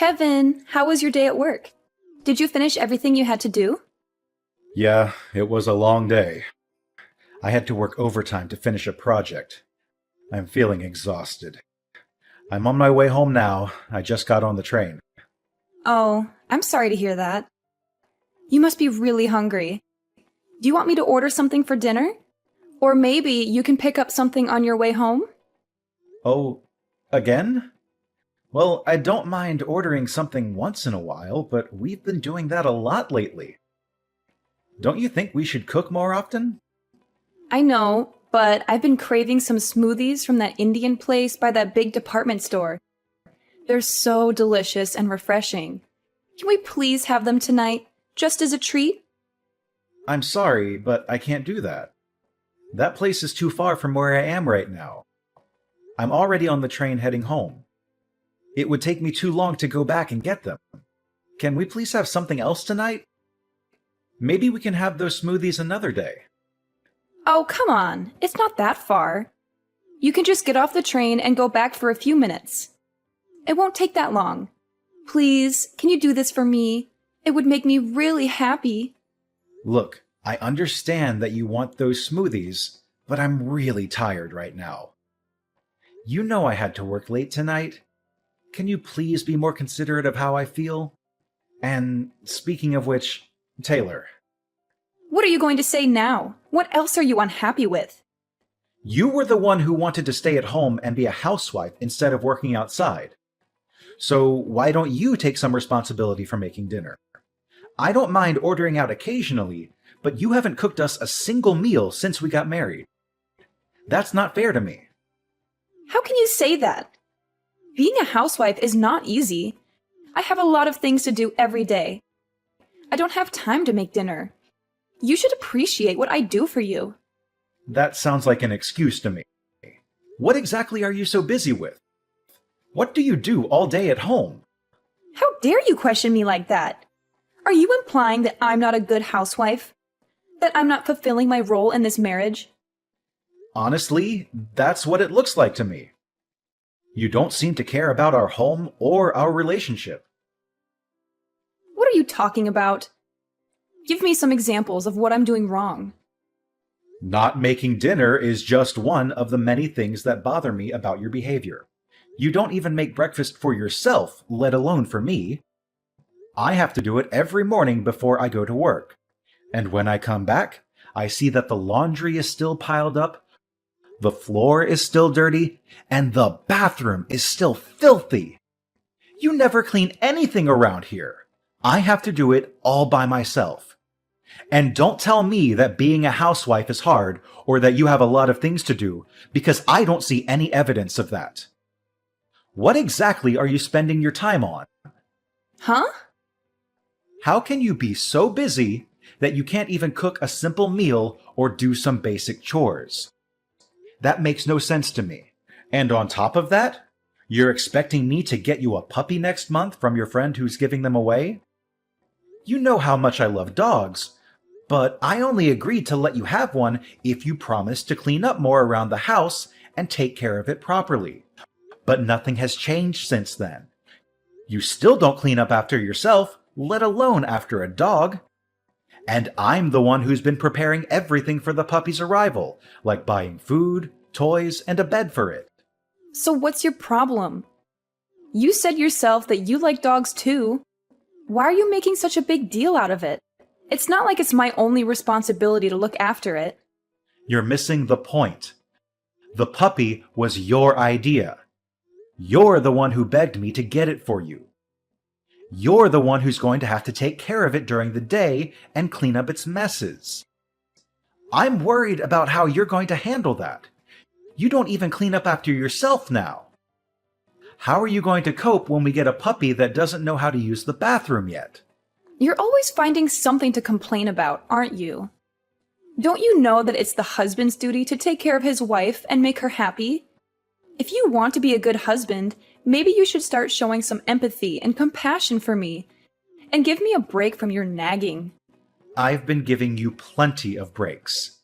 Kevin, how was your day at work? Did you finish everything you had to do? Yeah, it was a long day. I had to work overtime to finish a project. I'm feeling exhausted. I'm on my way home now. I just got on the train. Oh, I'm sorry to hear that. You must be really hungry. Do you want me to order something for dinner? Or maybe you can pick up something on your way home? Oh, again? Well, I don't mind ordering something once in a while, but we've been doing that a lot lately. Don't you think we should cook more often? I know, but I've been craving some smoothies from that Indian place by that big department store. They're so delicious and refreshing. Can we please have them tonight, just as a treat? I'm sorry, but I can't do that. That place is too far from where I am right now. I'm already on the train heading home. It would take me too long to go back and get them. Can we please have something else tonight? Maybe we can have those smoothies another day. Oh, come on. It's not that far. You can just get off the train and go back for a few minutes. It won't take that long. Please, can you do this for me? It would make me really happy. Look, I understand that you want those smoothies, but I'm really tired right now. You know I had to work late tonight. Can you please be more considerate of how I feel? And speaking of which, Taylor. What are you going to say now? What else are you unhappy with? You were the one who wanted to stay at home and be a housewife instead of working outside. So why don't you take some responsibility for making dinner? I don't mind ordering out occasionally, but you haven't cooked us a single meal since we got married. That's not fair to me. How can you say that? Being a housewife is not easy. I have a lot of things to do every day. I don't have time to make dinner. You should appreciate what I do for you. That sounds like an excuse to me. What exactly are you so busy with? What do you do all day at home? How dare you question me like that? Are you implying that I'm not a good housewife? That I'm not fulfilling my role in this marriage? Honestly, that's what it looks like to me. You don't seem to care about our home or our relationship. What are you talking about? Give me some examples of what I'm doing wrong. Not making dinner is just one of the many things that bother me about your behavior. You don't even make breakfast for yourself, let alone for me. I have to do it every morning before I go to work. And when I come back, I see that the laundry is still piled up, the floor is still dirty, and the bathroom is still filthy. You never clean anything around here. I have to do it all by myself. And don't tell me that being a housewife is hard or that you have a lot of things to do, because I don't see any evidence of that. What exactly are you spending your time on? Huh? How can you be so busy that you can't even cook a simple meal or do some basic chores? That makes no sense to me. And on top of that, you're expecting me to get you a puppy next month from your friend who's giving them away? You know how much I love dogs, but I only agreed to let you have one if you promised to clean up more around the house and take care of it properly. But nothing has changed since then. You still don't clean up after yourself, let alone after a dog. And I'm the one who's been preparing everything for the puppy's arrival, like buying food, toys, and a bed for it. So what's your problem? You said yourself that you like dogs too. Why are you making such a big deal out of it? It's not like it's my only responsibility to look after it. You're missing the point. The puppy was your idea. You're the one who begged me to get it for you. You're the one who's going to have to take care of it during the day and clean up its messes. I'm worried about how you're going to handle that. You don't even clean up after yourself now. How are you going to cope when we get a puppy that doesn't know how to use the bathroom yet? You're always finding something to complain about, aren't you? Don't you know that it's the husband's duty to take care of his wife and make her happy? If you want to be a good husband, maybe you should start showing some empathy and compassion for me, and give me a break from your nagging. I've been giving you plenty of breaks.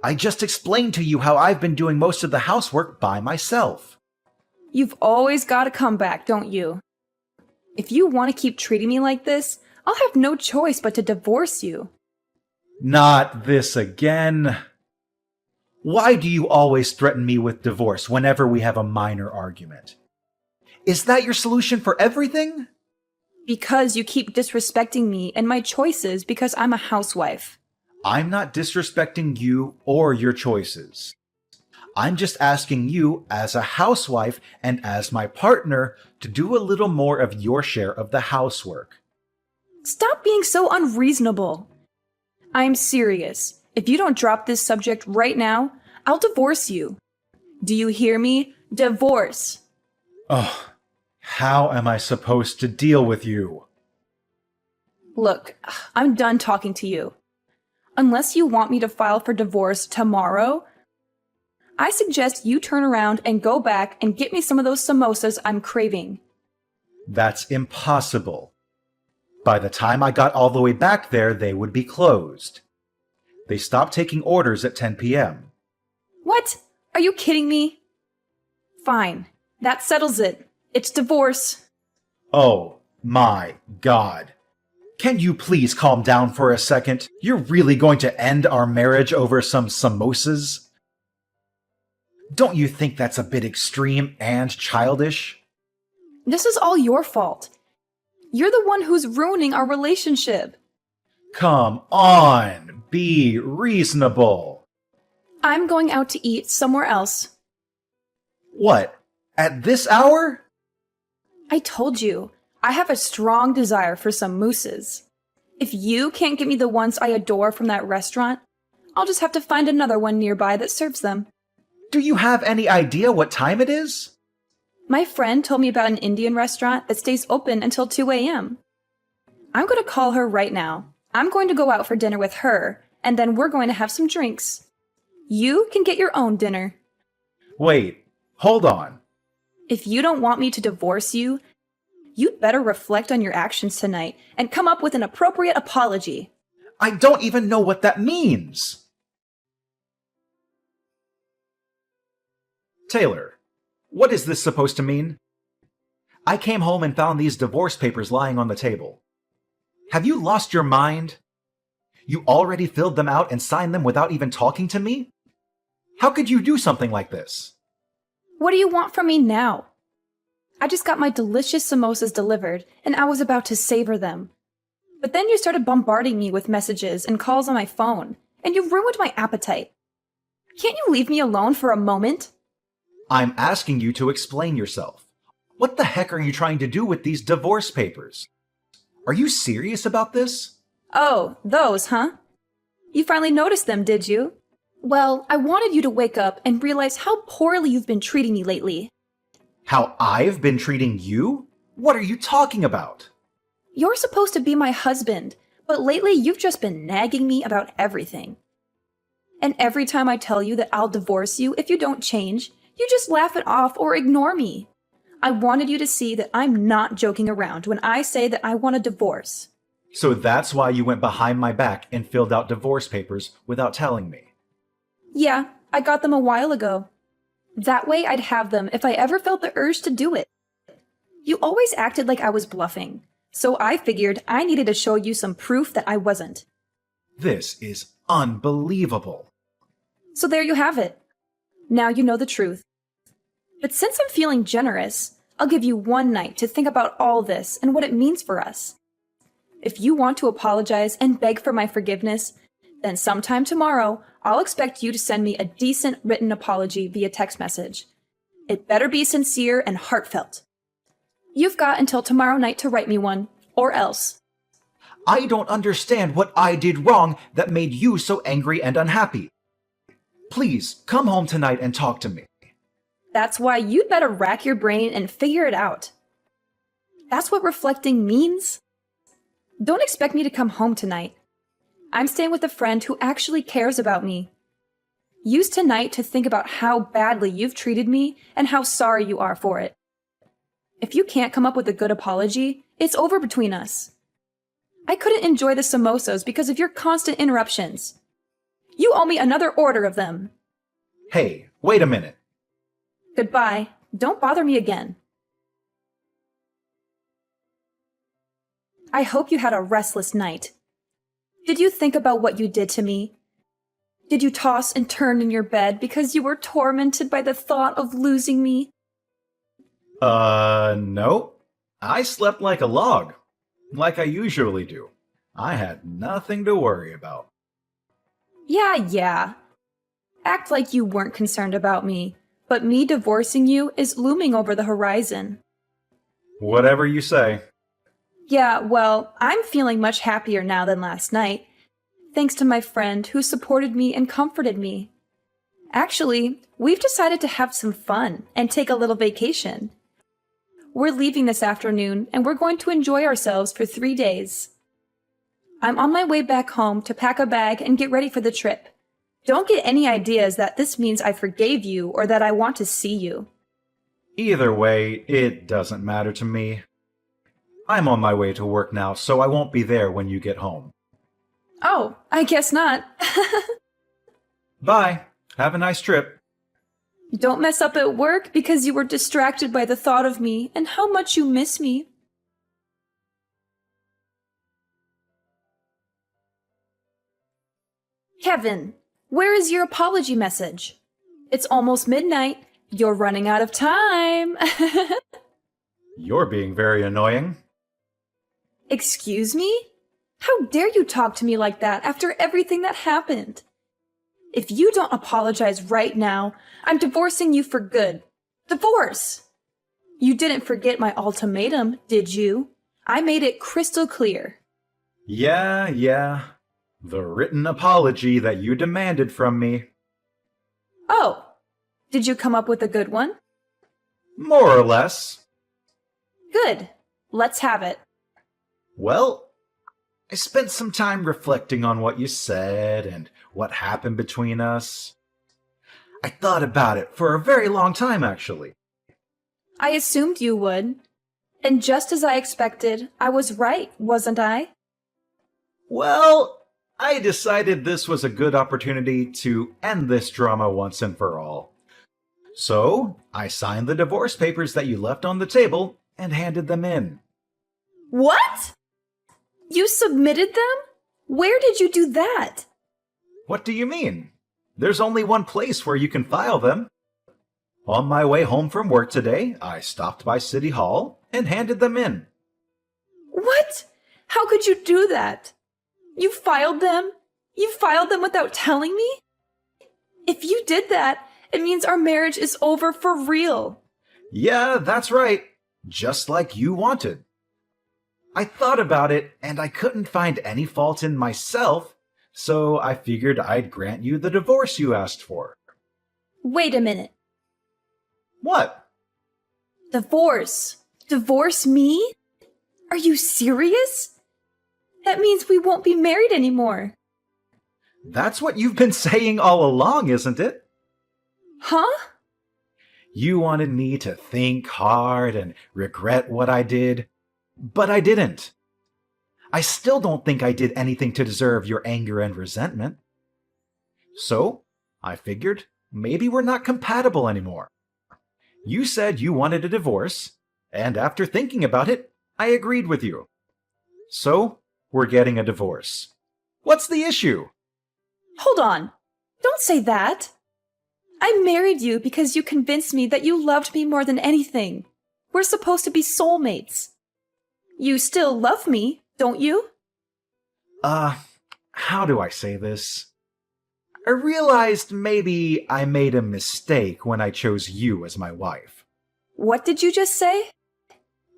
I just explained to you how I've been doing most of the housework by myself. You've always got a comeback, don't you? If you want to keep treating me like this, I'll have no choice but to divorce you. Not this again. Why do you always threaten me with divorce whenever we have a minor argument? Is that your solution for everything? Because you keep disrespecting me and my choices because I'm a housewife. I'm not disrespecting you or your choices. I'm just asking you, as a housewife and as my partner, to do a little more of your share of the housework. Stop being so unreasonable. I'm serious. If you don't drop this subject right now, I'll divorce you. Do you hear me? Divorce. Ugh, how am I supposed to deal with you? Look, I'm done talking to you. Unless you want me to file for divorce tomorrow, I suggest you turn around and go back and get me some of those samosas I'm craving. That's impossible. By the time I got all the way back there, they would be closed. They stopped taking orders at 10 p.m. What? Are you kidding me? Fine. That settles it. It's divorce. Oh my God. Can you please calm down for a second? You're really going to end our marriage over some samosas? Don't you think that's a bit extreme and childish? This is all your fault. You're the one who's ruining our relationship. Come on, be reasonable. I'm going out to eat somewhere else. What? At this hour? I told you, I have a strong desire for some mousses. If you can't get me the ones I adore from that restaurant, I'll just have to find another one nearby that serves them. Do you have any idea what time it is? My friend told me about an Indian restaurant that stays open until 2 a.m. I'm going to call her right now. I'm going to go out for dinner with her, and then we're going to have some drinks. You can get your own dinner. Wait, hold on. If you don't want me to divorce you, you'd better reflect on your actions tonight and come up with an appropriate apology. I don't even know what that means. Taylor, what is this supposed to mean? I came home and found these divorce papers lying on the table. Have you lost your mind? You already filled them out and signed them without even talking to me? How could you do something like this? What do you want from me now? I just got my delicious samosas delivered, and I was about to savor them. But then you started bombarding me with messages and calls on my phone, and you ruined my appetite. Can't you leave me alone for a moment? I'm asking you to explain yourself. What the heck are you trying to do with these divorce papers? Are you serious about this? Oh, those, huh? You finally noticed them, did you? Well, I wanted you to wake up and realize how poorly you've been treating me lately. How I've been treating you? What are you talking about? You're supposed to be my husband, but lately you've just been nagging me about everything. And every time I tell you that I'll divorce you if you don't change, you just laugh it off or ignore me. I wanted you to see that I'm not joking around when I say that I want a divorce. So that's why you went behind my back and filled out divorce papers without telling me. Yeah, I got them a while ago. That way I'd have them if I ever felt the urge to do it. You always acted like I was bluffing, so I figured I needed to show you some proof that I wasn't. This is unbelievable. So there you have it. Now you know the truth. But since I'm feeling generous, I'll give you one night to think about all this and what it means for us. If you want to apologize and beg for my forgiveness, then sometime tomorrow, I'll expect you to send me a decent written apology via text message. It better be sincere and heartfelt. You've got until tomorrow night to write me one, or else. I don't understand what I did wrong that made you so angry and unhappy. Please, come home tonight and talk to me. That's why you'd better rack your brain and figure it out. That's what reflecting means. Don't expect me to come home tonight. I'm staying with a friend who actually cares about me. Use tonight to think about how badly you've treated me and how sorry you are for it. If you can't come up with a good apology, it's over between us. I couldn't enjoy the samosas because of your constant interruptions. You owe me another order of them. Hey, wait a minute. Goodbye. Don't bother me again. I hope you had a restless night. Did you think about what you did to me? Did you toss and turn in your bed because you were tormented by the thought of losing me? No. I slept like a log, like I usually do. I had nothing to worry about. Yeah. Act like you weren't concerned about me, but me divorcing you is looming over the horizon. Whatever you say. Yeah, well, I'm feeling much happier now than last night, thanks to my friend who supported me and comforted me. Actually, we've decided to have some fun and take a little vacation. We're leaving this afternoon, and we're going to enjoy ourselves for 3 days. I'm on my way back home to pack a bag and get ready for the trip. Don't get any ideas that this means I forgave you or that I want to see you. Either way, it doesn't matter to me. I'm on my way to work now, so I won't be there when you get home. Oh, I guess not. Bye. Have a nice trip. Don't mess up at work because you were distracted by the thought of me and how much you miss me. Kevin, where is your apology message? It's almost midnight. You're running out of time. You're being very annoying. Excuse me? How dare you talk to me like that after everything that happened? If you don't apologize right now, I'm divorcing you for good. Divorce! You didn't forget my ultimatum, did you? I made it crystal clear. Yeah. The written apology that you demanded from me. Oh, did you come up with a good one? More or less. Good. Let's have it. Well, I spent some time reflecting on what you said and what happened between us. I thought about it for a very long time, actually. I assumed you would. And just as I expected, I was right, wasn't I? Well, I decided this was a good opportunity to end this drama once and for all. So, I signed the divorce papers that you left on the table and handed them in. What? You submitted them? Where did you do that? What do you mean? There's only one place where you can file them. On my way home from work today, I stopped by City Hall and handed them in. What? How could you do that? You filed them? You filed them without telling me? If you did that, it means our marriage is over for real. Yeah, that's right. Just like you wanted. I thought about it, and I couldn't find any fault in myself, so I figured I'd grant you the divorce you asked for. Wait a minute. What? Divorce? Divorce me? Are you serious? That means we won't be married anymore. That's what you've been saying all along, isn't it? Huh? You wanted me to think hard and regret what I did, but I didn't. I still don't think I did anything to deserve your anger and resentment. So, I figured maybe we're not compatible anymore. You said you wanted a divorce, and after thinking about it, I agreed with you. So, we're getting a divorce. What's the issue? Hold on. Don't say that. I married you because you convinced me that you loved me more than anything. We're supposed to be soulmates. You still love me, don't you? How do I say this? I realized maybe I made a mistake when I chose you as my wife. What did you just say?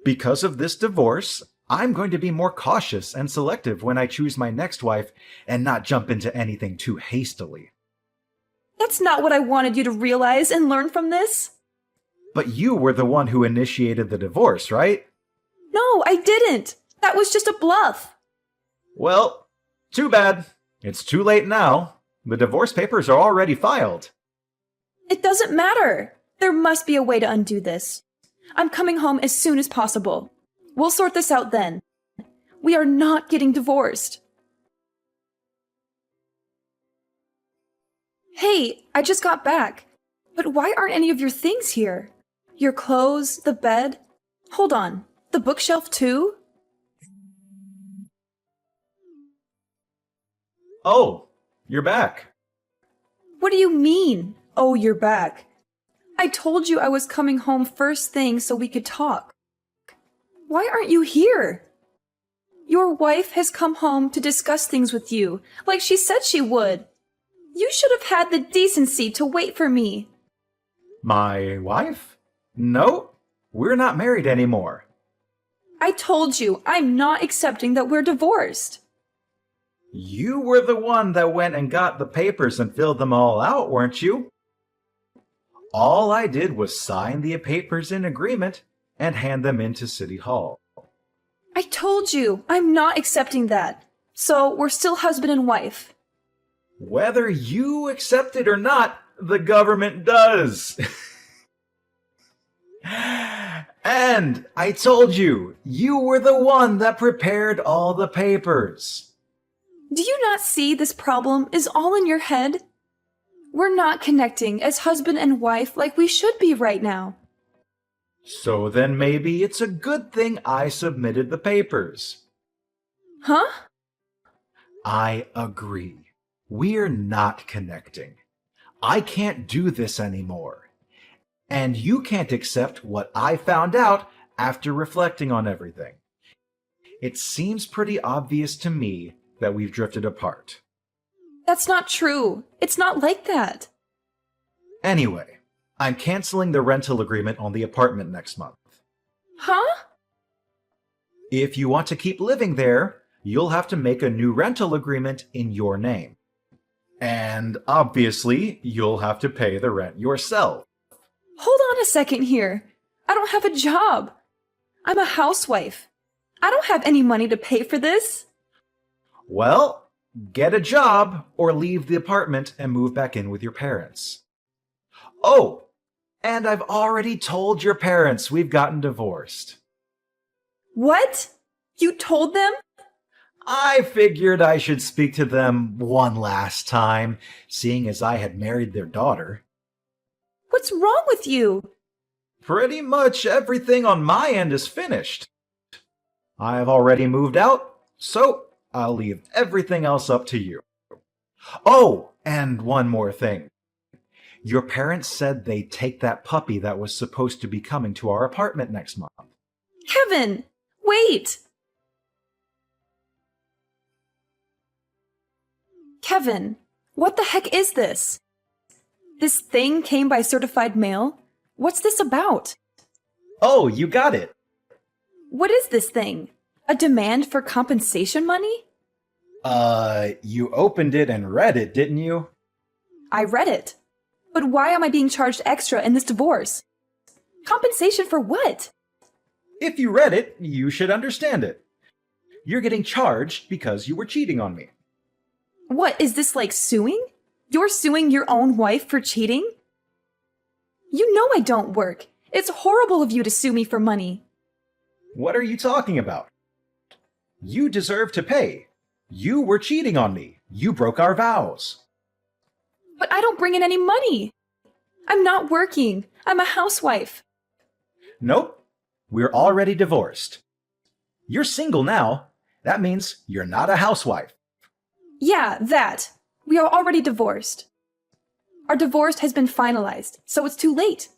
Because of this divorce, I'm going to be more cautious and selective when I choose my next wife and not jump into anything too hastily. That's not what I wanted you to realize and learn from this. But you were the one who initiated the divorce, right? No, I didn't. That was just a bluff. Well, too bad. It's too late now. The divorce papers are already filed. It doesn't matter. There must be a way to undo this. I'm coming home as soon as possible. We'll sort this out then. We are not getting divorced. Hey, I just got back. But why aren't any of your things here? Your clothes, the bed? Hold on. The bookshelf too? Oh, you're back. What do you mean? Oh, you're back. I told you I was coming home first thing so we could talk. Why aren't you here? Your wife has come home to discuss things with you, like she said she would. You should have had the decency to wait for me. My wife? No, we're not married anymore. I told you I'm not accepting that we're divorced. You were the one that went and got the papers and filled them all out, weren't you? All I did was sign the papers in agreement and hand them into City Hall. I told you I'm not accepting that. So we're still husband and wife. Whether you accept it or not, the government does. And I told you, you were the one that prepared all the papers. Do you not see this problem is all in your head? We're not connecting as husband and wife like we should be right now. So then maybe it's a good thing I submitted the papers. Huh? I agree. We're not connecting. I can't do this anymore. And you can't accept what I found out after reflecting on everything. It seems pretty obvious to me that we've drifted apart. That's not true. It's not like that. Anyway, I'm canceling the rental agreement on the apartment next month. Huh? If you want to keep living there, you'll have to make a new rental agreement in your name. And obviously, you'll have to pay the rent yourself. Hold on a second here. I don't have a job. I'm a housewife. I don't have any money to pay for this. Well, get a job or leave the apartment and move back in with your parents. Oh, and I've already told your parents we've gotten divorced. What? You told them? I figured I should speak to them one last time, seeing as I had married their daughter. What's wrong with you? Pretty much everything on my end is finished. I've already moved out, so I'll leave everything else up to you. Oh, and one more thing. Your parents said they'd take that puppy that was supposed to be coming to our apartment next month. Kevin, wait! Kevin, what the heck is this? This thing came by certified mail? What's this about? Oh, you got it. What is this thing? A demand for compensation money? You opened it and read it, didn't you? I read it. But why am I being charged extra in this divorce? Compensation for what? If you read it, you should understand it. You're getting charged because you were cheating on me. What, is this like suing? You're suing your own wife for cheating? You know I don't work. It's horrible of you to sue me for money. What are you talking about? You deserve to pay. You were cheating on me. You broke our vows. But I don't bring in any money. I'm not working. I'm a housewife. Nope. We're already divorced. You're single now. That means you're not a housewife. Yeah, that. We are already divorced. Our divorce has been finalized, so it's too late.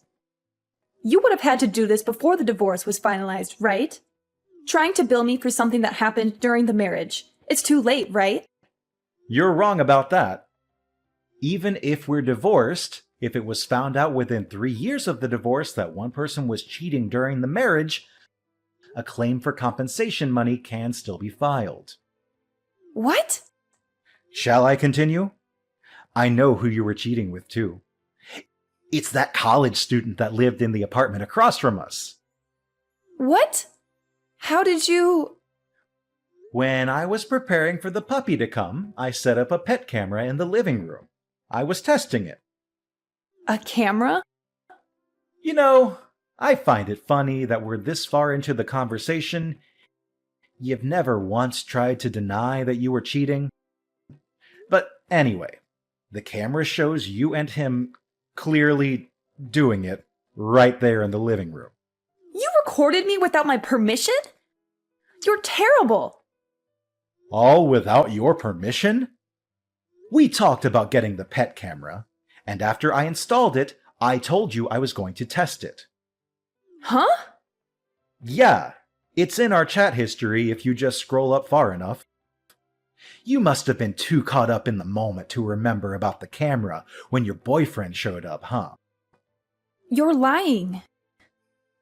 You would have had to do this before the divorce was finalized, right? Trying to bill me for something that happened during the marriage. It's too late, right? You're wrong about that. Even if we're divorced, if it was found out within 3 years of the divorce that one person was cheating during the marriage, a claim for compensation money can still be filed. What? Shall I continue? I know who you were cheating with, too. It's that college student that lived in the apartment across from us. What? How did you... When I was preparing for the puppy to come, I set up a pet camera in the living room. I was testing it. A camera? You know, I find it funny that we're this far into the conversation. You've never once tried to deny that you were cheating. But anyway, the camera shows you and him clearly doing it right there in the living room. You recorded me without my permission? You're terrible. All without your permission? We talked about getting the pet camera, and after I installed it, I told you I was going to test it. Huh? Yeah, it's in our chat history if you just scroll up far enough. You must have been too caught up in the moment to remember about the camera when your boyfriend showed up, huh? You're lying.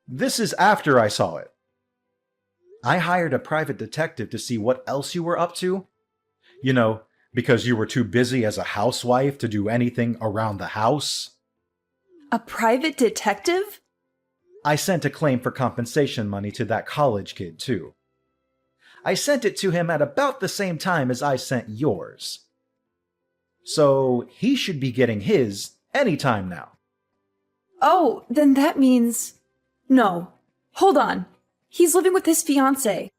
This is after I saw it. I hired a private detective to see what else you were up to. You know, because you were too busy as a housewife to do anything around the house. A private detective? I sent a claim for compensation money to that college kid, too. I sent it to him at about the same time as I sent yours. So he should be getting his anytime now. Oh, then that means... No. Hold on. He's living with his fiancée.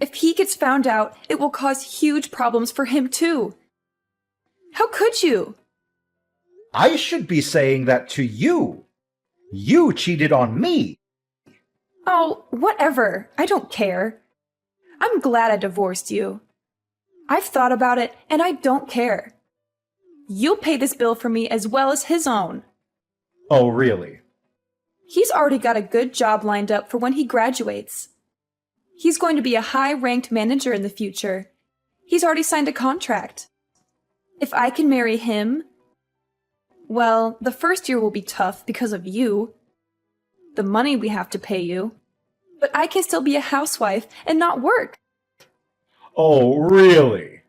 If he gets found out, it will cause huge problems for him too. How could you? I should be saying that to you. You cheated on me. Oh, whatever. I don't care. I'm glad I divorced you. I've thought about it, and I don't care. You'll pay this bill for me as well as his own. Oh, really? He's already got a good job lined up for when he graduates. He's going to be a high-ranked manager in the future. He's already signed a contract. If I can marry him, well, the first year will be tough because of you. The money we have to pay you. But I can still be a housewife and not work. Oh, really?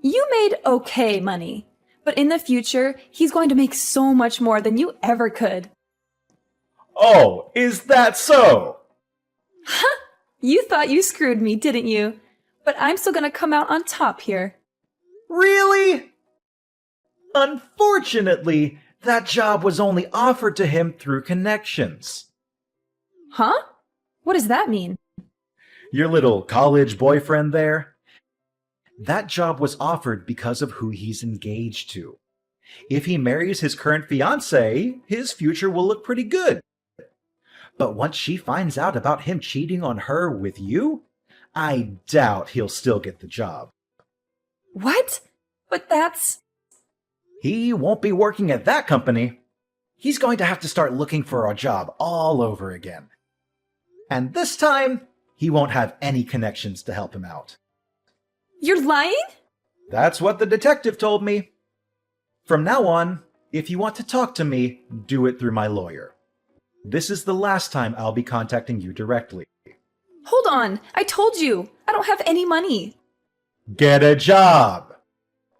You made okay money, but in the future, he's going to make so much more than you ever could. Oh, is that so? Huh? You thought you screwed me, didn't you? But I'm still gonna come out on top here. Really? Unfortunately, that job was only offered to him through connections. Huh? What does that mean? Your little college boyfriend there? That job was offered because of who he's engaged to. If he marries his current fiancée, his future will look pretty good. But once she finds out about him cheating on her with you, I doubt he'll still get the job. What? But that's... He won't be working at that company. He's going to have to start looking for a job all over again. And this time, he won't have any connections to help him out. You're lying? That's what the detective told me. From now on, if you want to talk to me, do it through my lawyer. This is the last time I'll be contacting you directly. Hold on, I told you, I don't have any money. Get a job!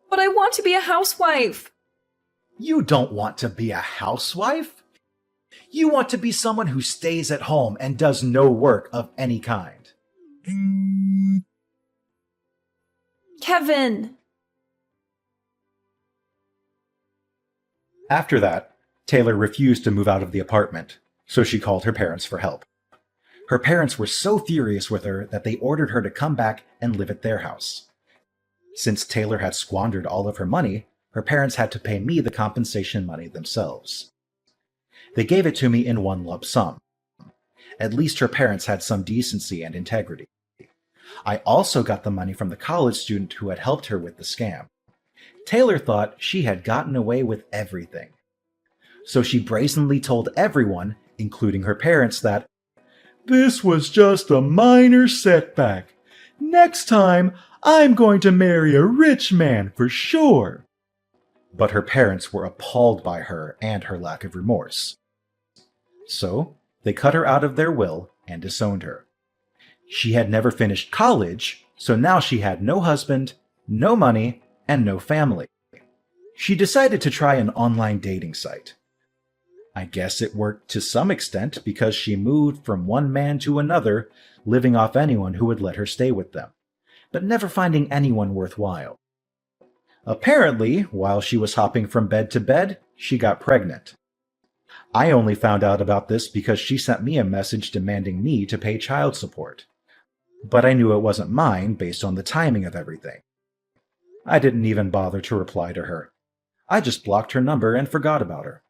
But I want to be a housewife. You don't want to be a housewife? You want to be someone who stays at home and does no work of any kind. Kevin! After that, Taylor refused to move out of the apartment, so she called her parents for help. Her parents were so furious with her that they ordered her to come back and live at their house. Since Taylor had squandered all of her money, her parents had to pay me the compensation money themselves. They gave it to me in one lump sum. At least her parents had some decency and integrity. I also got the money from the college student who had helped her with the scam. Taylor thought she had gotten away with everything. So she brazenly told everyone, including her parents, that this was just a minor setback. Next time, I'm going to marry a rich man for sure. But her parents were appalled by her and her lack of remorse. So they cut her out of their will and disowned her. She had never finished college, so now she had no husband, no money, and no family. She decided to try an online dating site. I guess it worked to some extent because she moved from one man to another, living off anyone who would let her stay with them, but never finding anyone worthwhile. Apparently, while she was hopping from bed to bed, she got pregnant. I only found out about this because she sent me a message demanding me to pay child support. But I knew it wasn't mine based on the timing of everything. I didn't even bother to reply to her. I just blocked her number and forgot about her.